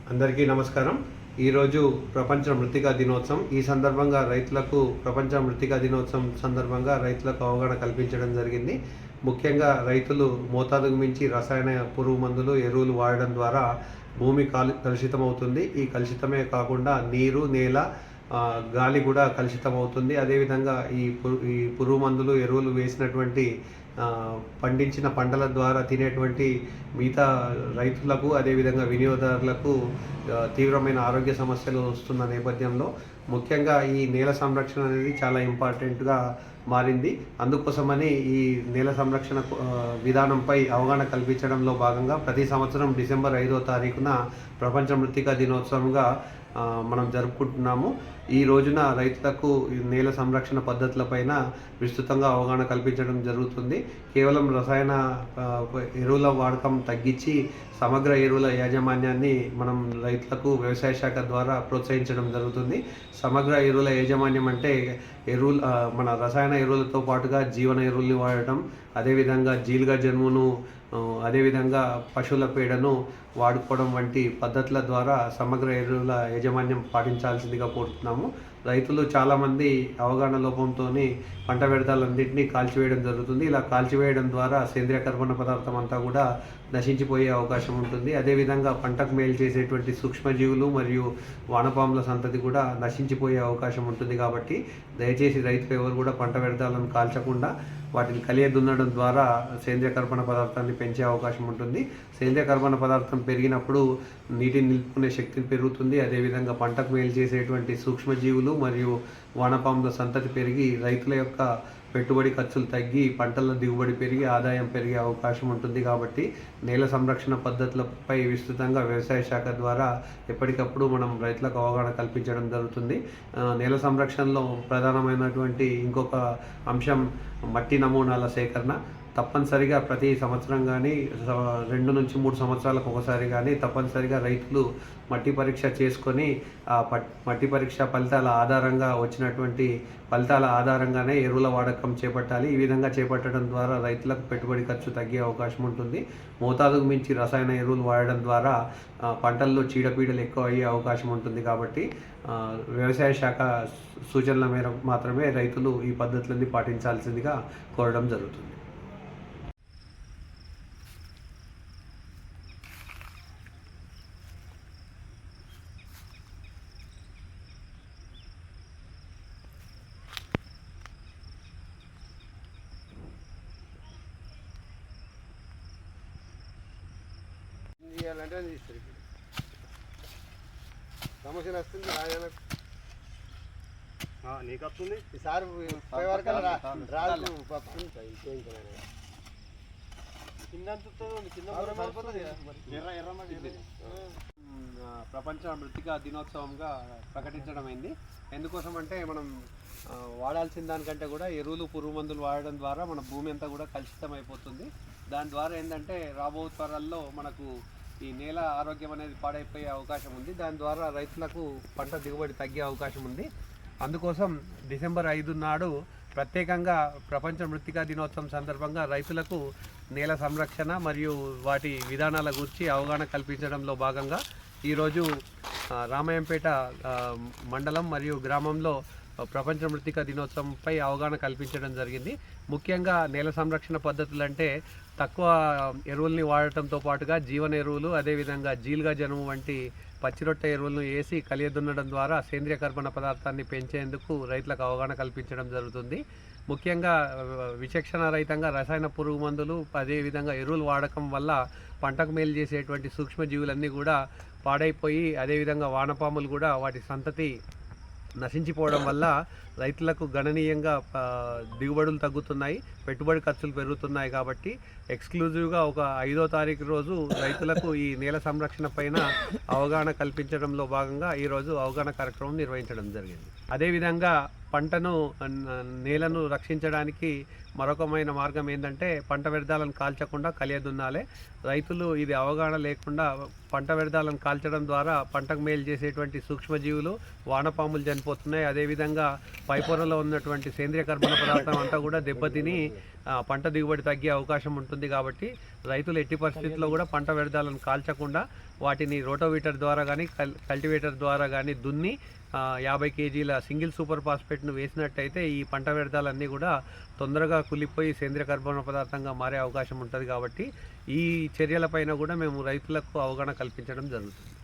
అందరికీ నమస్కారం. ఈరోజు ప్రపంచ మృత్తికా దినోత్సవం. ఈ సందర్భంగా రైతులకు ప్రపంచ మృత్తికా దినోత్సవం సందర్భంగా రైతులకు అవగాహన కల్పించడం జరిగింది. ముఖ్యంగా రైతులు మోతాదుకు మించి రసాయన పురుగు మందులు, ఎరువులు వాడడం ద్వారా భూమి కలుషితమవుతుంది. ఈ కలుషితమే కాకుండా నీరు, నేల, గాలి కూడా కలుషితమవుతుంది. అదేవిధంగా ఈ పురుగు మందులు, ఎరువులు వేసినటువంటి పండించిన పంటల ద్వారా తినేటువంటి మిగతా రైతులకు, అదేవిధంగా వినియోగదారులకు తీవ్రమైన ఆరోగ్య సమస్యలు వస్తున్న నేపథ్యంలో ముఖ్యంగా ఈ నేల సంరక్షణ అనేది చాలా ఇంపార్టెంట్గా మారింది. అందుకోసమని ఈ నేల సంరక్షణ విధానంపై అవగాహన కల్పించడంలో భాగంగా ప్రతి సంవత్సరం డిసెంబర్ 5వ తారీఖున ప్రపంచ మృత్తికా దినోత్సవంగా మనం జరుపుకుంటున్నాము. ఈ రోజున రైతులకు నేల సంరక్షణ పద్ధతులపైన విస్తృతంగా అవగాహన కల్పించడం జరుగుతుంది. కేవలం రసాయన ఎరువుల వాడకం తగ్గించి సమగ్ర ఎరువుల యాజమాన్యాన్ని మనం రైతులకు వ్యవసాయ శాఖ ద్వారా ప్రోత్సహించడం జరుగుతుంది. సమగ్ర ఎరువుల యాజమాన్యం అంటే మన రసాయన ఎరువులతో పాటుగా జీవన ఎరువుల్ని వాడటం, అదేవిధంగా జీలుగా జన్మును, అదేవిధంగా పశువుల పేడను వాడుకోవడం వంటి పద్ధతుల ద్వారా సమగ్ర ఎరువుల యాజమాన్యం పాటించాల్సిందిగా కోరుతున్నాము. రైతులు చాలామంది అవగాహన లోపంతో పంట వ్యర్థాలన్నింటినీ కాల్చివేయడం జరుగుతుంది. ఇలా కాల్చివేయడం ద్వారా సేంద్రియ కర్బన పదార్థం అంతా కూడా నశించిపోయే అవకాశం ఉంటుంది. అదేవిధంగా పంటకు మేలు చేసేటువంటి సూక్ష్మజీవులు మరియు వానపాముల సంతతి కూడా నశించిపోయే అవకాశం ఉంటుంది. కాబట్టి దయచేసి రైతులు ఎవరు కూడా పంట వ్యర్థాలను కాల్చకుండా వాటిని కలియదున్నడం ద్వారా సేంద్రియ కర్బన పదార్థాన్ని పెంచే అవకాశం ఉంటుంది. సేంద్రియ కర్బన పదార్థం పెరిగినప్పుడు నీటిని నిలుపుకునే శక్తి పెరుగుతుంది. అదేవిధంగా పంటకు మేలు చేసేటువంటి సూక్ష్మజీవులు మరియు వానపాముల సంతతి పెరిగి రైతుల యొక్క పెట్టుబడి ఖర్చులు తగ్గి పంటల దిగుబడి పెరిగి ఆదాయం పెరిగే అవకాశం ఉంటుంది. కాబట్టి నేల సంరక్షణ పద్ధతులపై విస్తృతంగా వ్యవసాయ శాఖ ద్వారా ఎప్పటికప్పుడు మనం రైతులకు అవగాహన కల్పించడం జరుగుతుంది. నేల సంరక్షణలో ప్రధానమైనటువంటి ఇంకొక అంశం మట్టి నమూనాల సేకరణ. తప్పనిసరిగా ప్రతి సంవత్సరం కానీ 2 నుంచి 3 సంవత్సరాలకు ఒకసారి కానీ తప్పనిసరిగా రైతులు మట్టి పరీక్ష చేసుకొని ఆ మట్టి పరీక్ష ఫలితాల ఆధారంగా వచ్చినటువంటి ఫలితాల ఆధారంగానే ఎరువుల వాడకం చేపట్టాలి. ఈ విధంగా చేపట్టడం ద్వారా రైతులకు పెట్టుబడి ఖర్చు తగ్గే అవకాశం ఉంటుంది. మోతాదుకు మించి రసాయన ఎరువులు వాడడం ద్వారా పంటల్లో చీడపీడలు ఎక్కువ అయ్యే అవకాశం ఉంటుంది. కాబట్టి వ్యవసాయ శాఖ సూచనల మేరకు మాత్రమే రైతులు ఈ పద్ధతులన్నీ పాటించాల్సిందిగా కోరడం జరుగుతుంది. చేయాలంటే తీస్తారు. సమస్య వస్తుంది రాజాలకు, నీకు వస్తుంది ఈసారి వరకు రాజు పప్పుతుంది ప్రపంచ మృత్తికా దినోత్సవంగా ప్రకటించడమైంది. ఎందుకోసం అంటే మనం వాడాల్సిన దానికంటే కూడా ఎరువులు, పురుగు మందులు వాడడం ద్వారా మన భూమి అంతా కూడా కలుషితం అయిపోతుంది. దాని ద్వారా ఏంటంటే రాబో తరాల్లో మనకు ఈ నేల ఆరోగ్యం అనేది పాడైపోయే అవకాశం ఉంది. దాని ద్వారా రైతులకు పంట దిగుబడి తగ్గే అవకాశం ఉంది. అందుకోసం డిసెంబర్ 5 నాడు ప్రత్యేకంగా ప్రపంచ మృత్తికా దినోత్సవం సందర్భంగా రైతులకు నేల సంరక్షణ మరియు వాటి విధానాల గురించి అవగాహన కల్పించడంలో భాగంగా ఈరోజు రామాయంపేట మండలం మరియు గ్రామంలో ప్రపంచ మృత్తికా దినోత్సవంపై అవగాహన కల్పించడం జరిగింది. ముఖ్యంగా నేల సంరక్షణ పద్ధతులు అంటే తక్కువ ఎరువుల్ని వాడటంతో పాటుగా జీవన ఎరువులు, అదేవిధంగా జీలుగా జనుము వంటి పచ్చిరొట్టె ఎరువులను వేసి కలియదున్నడం ద్వారా సేంద్రియ కర్బన పదార్థాన్ని పెంచేందుకు రైతులకు అవగాహన కల్పించడం జరుగుతుంది. ముఖ్యంగా విచక్షణ రహితంగా రసాయన పురుగు మందులు, అదేవిధంగా ఎరువులు వాడకం వల్ల పంటకు మేలు చేసేటువంటి సూక్ష్మజీవులన్నీ కూడా పాడైపోయి, అదేవిధంగా వానపాములు కూడా వాటి సంతతి నశించిపోవడం వల్ల రైతులకు గణనీయంగా దిగుబడులు తగ్గుతున్నాయి, పెట్టుబడి ఖర్చులు పెరుగుతున్నాయి. కాబట్టి ఎక్స్క్లూజివ్గా ఒక 5వ తారీఖు రోజు రైతులకు ఈ నేల సంరక్షణ పైన అవగాహన కల్పించడంలో భాగంగా ఈరోజు అవగాహన కార్యక్రమం నిర్వహించడం జరిగింది. అదేవిధంగా నేలను రక్షించడానికి మరొకమైన మార్గం ఏంటంటే పంట వ్యర్థాలను కాల్చకుండా కలియదున్నాలే. రైతులు ఇది అవగాహన లేకుండా పంట వ్యర్థాలను కాల్చడం ద్వారా పంటకు మేలు చేసేటువంటి సూక్ష్మజీవులు, వానపాములు చనిపోతున్నాయి. అదేవిధంగా పైపొరలో ఉన్నటువంటి సేంద్రియ కర్బన పదార్థం అంతా కూడా దెబ్బతిని పంట దిగుబడి తగ్గే అవకాశం ఉంటుంది. కాబట్టి రైతులు ఎట్టి పరిస్థితుల్లో కూడా పంట వ్యర్థాలను కాల్చకుండా వాటిని రోటోవీటర్ ద్వారా కానీ కల్టివేటర్ ద్వారా కానీ దున్ని 50 కేజీల సింగిల్ సూపర్ ఫాస్ఫేట్ను వేసినట్టయితే ఈ పంట వ్యర్థాలన్నీ కూడా తొందరగా కులిపోయి సేంద్రియ కర్బన పదార్థంగా మారే అవకాశం ఉంటుంది. కాబట్టి ఈ చర్యలపైన కూడా మేము రైతులకు అవగాహన కల్పించడం జరుగుతుంది.